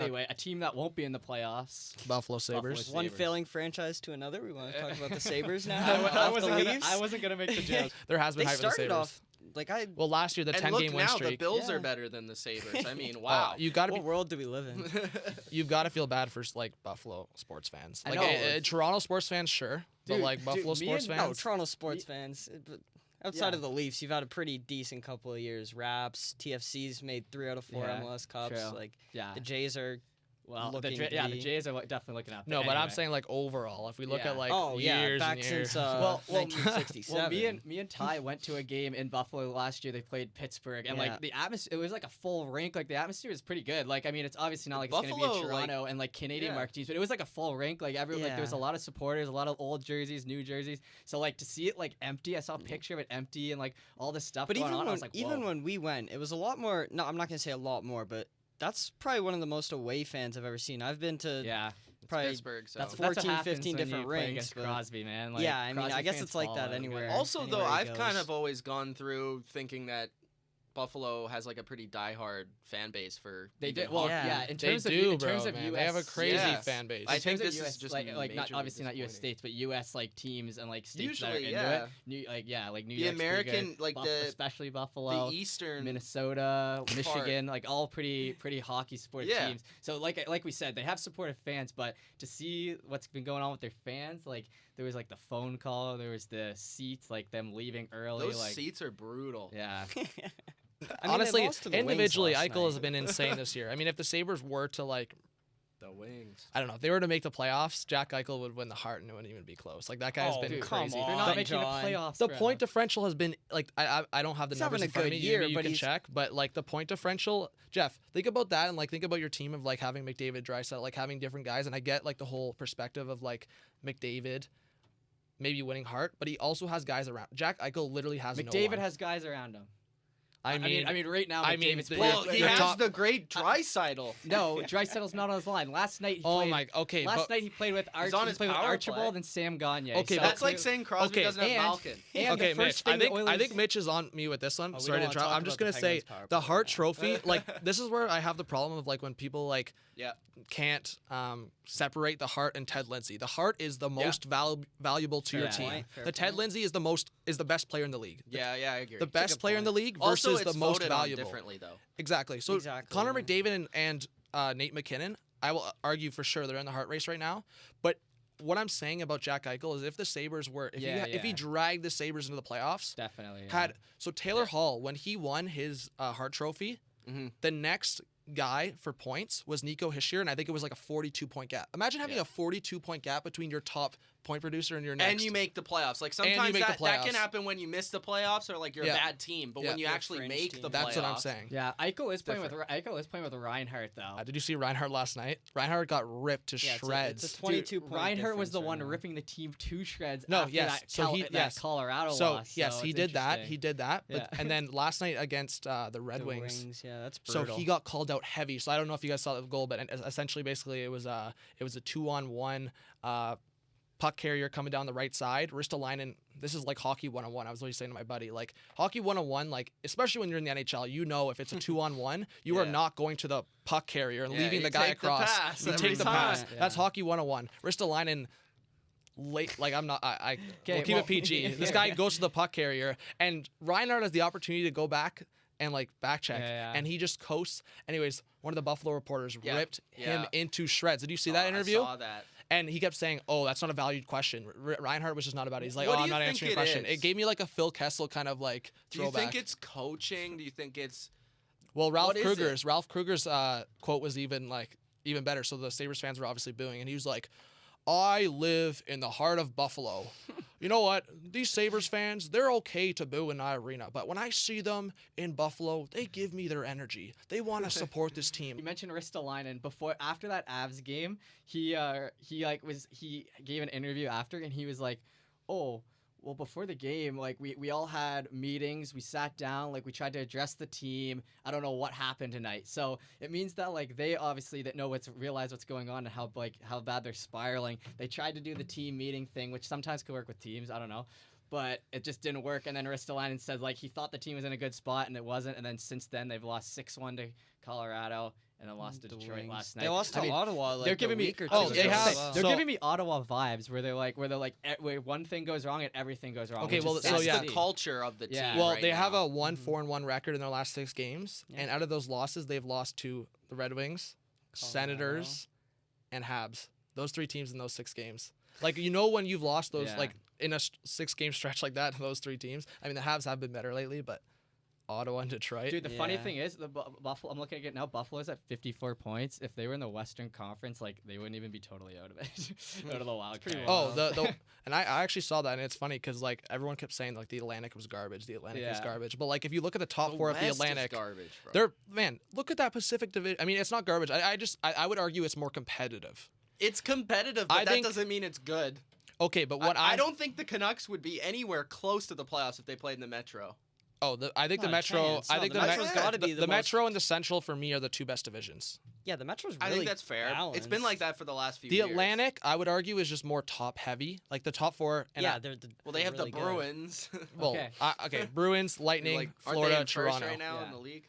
Anyway, a team that won't be in the playoffs. Buffalo Sabres. Sabres. One failing franchise to another. We want to talk about the Sabres now. I Off the Leafs. wasn't gonna make the joke. There has been They hype for the started Sabres. off like I. Well, last year the And 10-game look win now, streak. the Bills Yeah. are better than the Sabres. I mean, wow. You got to What world do we live in? you've got to feel bad for like Buffalo sports fans. I Like know. Toronto sports fans, sure, but Dude, like Buffalo me sports and- No, fans. Toronto sports fans. But outside Yeah. of the Leafs, you've had a pretty decent couple of years. Raps, TFC's made 3 out of 4 Yeah, MLS Cups. true. Like Yeah. the Jays are. Well, the looking J- to yeah, the be- Jays are definitely looking up. No, but I'm anyway. saying like overall, if we look Yeah. at like Oh yeah, years back and years. since Well, 1967. Well, me and Ty went to a game in Buffalo last year. They played Pittsburgh, and Yeah. like the atmosphere, it was like a full rink. Like the atmosphere is pretty good. Like I mean, it's obviously not like it's gonna be Buffalo, in Toronto and like Canadian yeah. market teams, but it was like a full rink. Like like there was a Yeah. lot of supporters, a lot of old jerseys, new jerseys. So like to see it like empty, I saw a picture of it empty and like all this stuff But going even on. I when was like, whoa. when we went, it was a lot more. No, I'm not gonna say a lot more, but that's probably one of the most away fans I've ever seen. I've been to yeah, probably Pittsburgh, so. that's 14, what happens 15 when different you play rinks, against but- Crosby, man. Like, Yeah, I mean, I Crosby guess fans it's like fall that out. anywhere. Also, though, anywhere he I've kind goes. of always gone through thinking that Buffalo has like a pretty diehard fan base for. They even did well, hockey. Yeah. In They terms of do, in terms bro, of man. US, They have a crazy Yeah. fan base. I in think terms of this US, is just like not majorly obviously not U.S. disappointing. states, but U.S. like teams and like states that are Usually, into yeah. it. New The York's pretty American, good. like especially Buffalo, the Eastern. Minnesota, part. Michigan, like all pretty hockey sports Yeah. teams. So like we said, they have supportive fans, but to see what's been going on with their fans, like there was like the phone call, there was the seats, like them leaving early, Those like seats are brutal. yeah. I mean, they Honestly, lost to the Wings individually, last Eichel has night. been insane this year. I mean, if the Sabres were to like, The Wings. I don't know, if they were to make the playoffs, Jack Eichel would win the Hart and it wouldn't even be close. Like that guy's Oh, been dude, crazy. come They're on. not The- making John. the playoffs. The bro. point differential has been like I don't have the He's numbers having in a front of good me. year, Maybe you but can he's- check, but like the point differential, Jeff, think about that and like think about your team of like having McDavid, Draisaitl, like having different guys, and I get like the whole perspective of like McDavid maybe winning Hart, but he also has guys around. Jack Eichel literally has no McDavid one. has guys around him. I mean, right now, I mean, McDavid's the- playing- Well, he Your has top- the great Draisaitl. No, Draisaitl's not on his line. Last night he oh played. my, okay, Last but night he played with He's on his power Archibald play. and Sam Gagne. Okay, so That's like saying Crosby okay, doesn't have and- Malkin. and okay, the first Mitch. thing the I Oilers- think Mitch is on me with this one. Oh, we Sorry don't to wanna interrupt. talk I'm just about gonna the say Penguins' power the play Hart right now. Trophy. Like this is where I have the problem of like when people like Yeah. can't separate the Hart and Ted Lindsay. The Hart is the most valuable to your Fair team. point, The Ted Lindsay is the best player in the league. Yeah, I agree. The best good player in the point. league Also, versus it's the most voted on valuable. differently though. Exactly. So Exactly, Connor yeah. McDavid and Nate McKinnon, I will argue for sure they're in the Hart race right now. But what I'm saying about Jack Eichel is if the Sabres were, if he dragged the Sabres into the playoffs, definitely so Taylor Hall, when he won his Hart Trophy, the next guy for points was Nico Hischier, and I think it was like a 42-point gap. Imagine having a 42-point gap between your top point producer and your next. And you make the playoffs. Like you sometimes make the that can playoffs. happen when you miss the playoffs or like you're Yeah. a bad team. But Yeah. when you You're a actually fringe make team. the playoffs, That's what I'm saying. Yeah, Eichel is playing different. with Reinhardt though. Did you see Reinhardt last night? Reinhardt got ripped to Yeah, shreds. it's a 22 Dude, point Reinhardt was the difference one right now. ripping the team to shreds. No, after yes. that, So he- that yes. Colorado So loss. yes, so he it's did that. interesting. He did that. But, Yeah. and then last night against the Red The Wings, yeah, that's so brutal. he got called out heavy. So I don't know if you guys saw the goal, but essentially, basically, it was a 2-on-1 puck carrier coming down the right side. Ristolainen. This is like hockey 101. I was always saying to my buddy, like hockey 101, like especially when you're in the NHL, you know if it's a 2-on-1, you are Yeah. not going to the puck carrier and Yeah, leaving you the guy take the across. pass You every take the time. pass. Yeah. That's hockey 101. Ristolainen. Late, like I'm not. I Okay, we'll keep well- it PG. This guy goes to the puck carrier, and Reinhardt has the opportunity to go back and like back check, Yeah. and he just coasts. Anyways, one of the Buffalo reporters Yeah. ripped him Yeah. into shreds. Did you see Oh, that interview? I saw that. And he kept saying, "Oh, that's not a valued question." Reinhardt was just not about it. He's like, What "Oh, do I'm you not think answering your it question." is? It gave me like a Phil Kessel kind of like Do you throwback. think it's coaching? Do you think it's Well, Ralph what is Kruger's quote was even better. So the Sabres fans were obviously booing, and he was like, "I live in the heart of Buffalo. You know what? These Sabres fans, they're okay to boo in our arena, but when I see them in Buffalo, they give me their energy. They want to support this You team." mentioned Ristolainen after that Avs game. He gave an interview after, and he was like, "Oh, well, before the game, like we all had meetings. We sat down, like we tried to address the team. I don't know what happened tonight. So it means that like they obviously that realize what's going on and how bad they're spiraling. They tried to do the team meeting thing, which sometimes could work with teams. I don't know." but it just didn't work. And then Ristolainen said like he thought the team was in a good spot and it wasn't. And then since then they've lost 6-1 to Colorado and then lost to The Detroit Wings. last night. They lost to I mean, Ottawa like they're giving a me week or two oh, ago they as have- well. they're So- giving me Ottawa vibes where where one thing goes wrong and everything goes wrong. Okay, which well, is so sad to yeah. the see. culture of the team. Yeah. Well, right they have now. a 1-4-1 record in their last 6 games, Yeah. and out of those losses, they've lost to the Red Wings, Colorado. Senators, and Habs. Those 3 teams in those 6 games. Like, you know when you've lost those, Yeah. like, in a 6-game stretch like that, those 3 teams. I mean, the Habs have been better lately, but Ottawa and Detroit. Dude, the funny Yeah. thing is, the Buffalo. I'm looking at it now. Buffalo's at 54 points. If they were in the Western Conference, like they wouldn't even be totally out of it, out of the wild pretty card. Oh, the and I actually saw that, and it's funny because like everyone kept saying like the Atlantic was garbage, the Atlantic was Yeah. garbage, but like if you look at the top 4 of the West is Atlantic, garbage, bro. they're man, look at that Pacific Division. I mean, it's not garbage. I would argue it's more competitive. It's competitive, but I that think- doesn't mean it's good. Okay, but what I don't think the Canucks would be anywhere close to the playoffs if they played in the Metro. I think the Not a Metro. chance. I No, think the the Metro's Metro. gotta be the most- Metro and the Central for me are the 2 best divisions. Yeah, the Metro's I really think that's fair. It's been balanced. like that for the last few The years. Atlantic, I would argue, is just more top heavy. Like the top 4. And Yeah, they're Well, they have really the good. Bruins. well, Okay. okay, Bruins, Lightning, like, aren't Florida, they in Toronto. first right now in Yeah. the league?